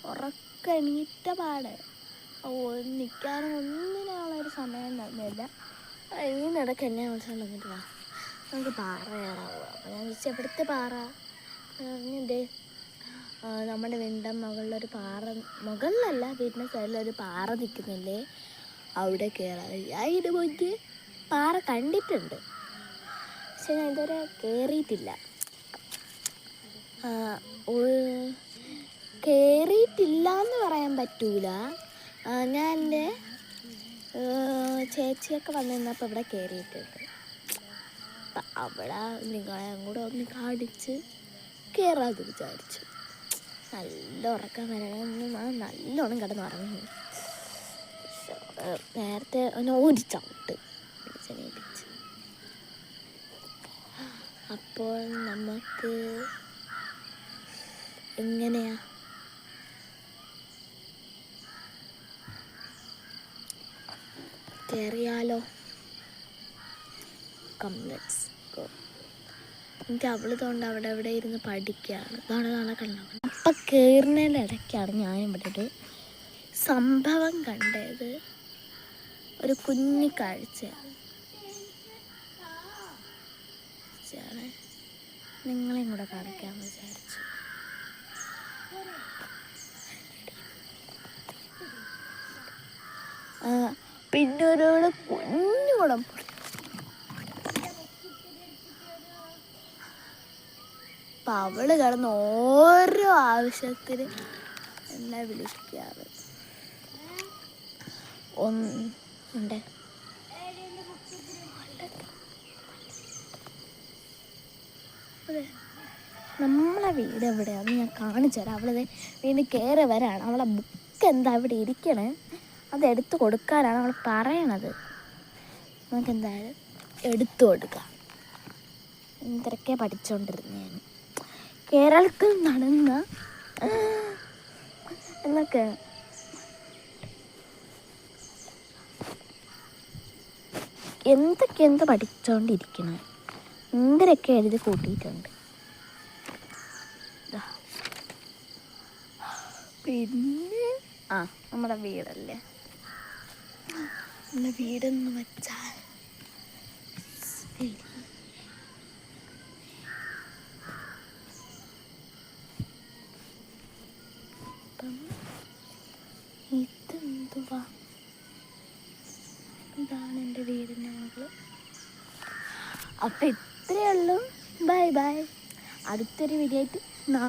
ഉറക്കം എണീറ്റ പാട് നിൽക്കാനും ഒന്നിനുള്ളൊരു സമയം തന്നില്ല. ഇതിനിടയ്ക്ക് എന്നെ വിളിച്ചോണ്ട് വന്നിട്ട് വാ നമുക്ക് പാറ കയറാവുക. അപ്പോൾ ഞാൻ ചോദിച്ചു എവിടുത്തെ പാറ പറഞ്ഞിട്ടേ നമ്മുടെ വീടിൻ്റെ മുകളിലൊരു പാറ, മുകളിലല്ല വീടിൻ്റെ സൈഡിലൊരു പാറ നിൽക്കുന്നില്ലേ, അവിടെ കയറാൻ. അതിന് മുന്നേ പാറ കണ്ടിട്ടുണ്ട്, പക്ഷെ ഞാൻ ഇതുവരെ കയറിയിട്ടില്ല. കയറിയിട്ടില്ല എന്ന് പറയാൻ പറ്റൂല. ഞാൻ എൻ്റെ ചേച്ചിയൊക്കെ വന്നു നിന്നപ്പോൾ ഇവിടെ കയറിയിട്ടുണ്ട്. അപ്പം അവിടെ നിങ്ങളെ കൂടെ ഒന്ന് കാണിച്ച് കയറാമെന്ന് വിചാരിച്ചു. നല്ല ഉറക്കം വരണമെന്ന് ഞാൻ നല്ലോണം കിടന്നുറങ്ങി. നേരത്തെ ഒരു ചവിട്ട് വിളിച്ചെണീപ്പിച്ച്. അപ്പോൾ നമുക്ക് എങ്ങനെയാ കയറിയാലോ? Let's go. എനിക്ക് അവളിതുകൊണ്ട് അവിടെ ഇവിടെ ഇരുന്ന് പഠിക്കുകയാണ്. നാളെ കണ്ടോ. അപ്പം കയറുന്നതിൻ്റെ ഇടയ്ക്കാണ് ഞാനിവിടെ ഒരു സംഭവം കണ്ടത്. ഒരു കുഞ്ഞി കാഴ്ചയാണ്. നിങ്ങളെയും കൂടെ കാണിക്കാമെന്ന് വിചാരിച്ചു. പിന്നെ ഒരാള് കുഞ്ഞു കുടം അപ്പം അവള് കിടന്ന് ഓരോ ആവശ്യത്തിന് എന്നെ വിളിക്കാറ് ഉണ്ട്. അതെ, നമ്മളെ വീട് എവിടെയാണെന്ന് ഞാൻ കാണിച്ചു തരാം. അവളത് വീണ്ടും കയറി വരാണ്. അവളെ ബുക്ക് എന്താ ഇവിടെ ഇരിക്കണേ, അതെടുത്ത് കൊടുക്കാനാണ് അവൾ പറയണത്. നമുക്ക് എന്തായാലും എടുത്തു കൊടുക്കാം. എന്തൊക്കെ പഠിച്ചുകൊണ്ടിരുന്ന ഞാൻ കേരളത്തിൽ നടന്ന എന്നൊക്കെ എന്തൊക്കെ പഠിച്ചുകൊണ്ടിരിക്കണം. എന്തൊക്കെ എഴുതി കൂട്ടിയിട്ടുണ്ട്. പിന്നെ നമ്മുടെ വീടല്ലേ, നമ്മുടെ വീടെന്ന് വെച്ചാൽ ഇതെന്തുവാ, ഇതാണ് എൻ്റെ വീടിൻ്റെ മുകളിൽ. അപ്പം ഇത്രയേ ഉള്ളൂ. Bye bye. അടുത്തൊരു വീഡിയോ ആയിട്ട്